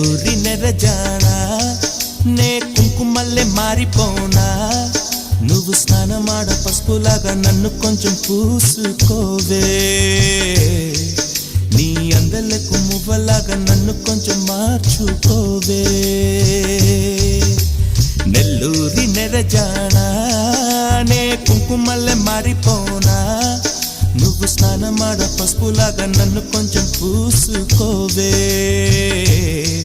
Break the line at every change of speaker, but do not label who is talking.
నెల్లూరి నెరజానా నే కుంకుమల్లే మారిపోనా నువ్వు స్నానమాడ పసుపులాగా నన్ను కొంచెం పూసుకోవే నీ అందలకు మువ్వలాగా నన్ను కొంచెం మార్చుకోవే నెల్లూరి నెరజానా నే కుంకుమల్లే మారిపోనా నువ్వు స్నానమాడ పసుపులాగా నన్ను కొంచెం పూసుకోవే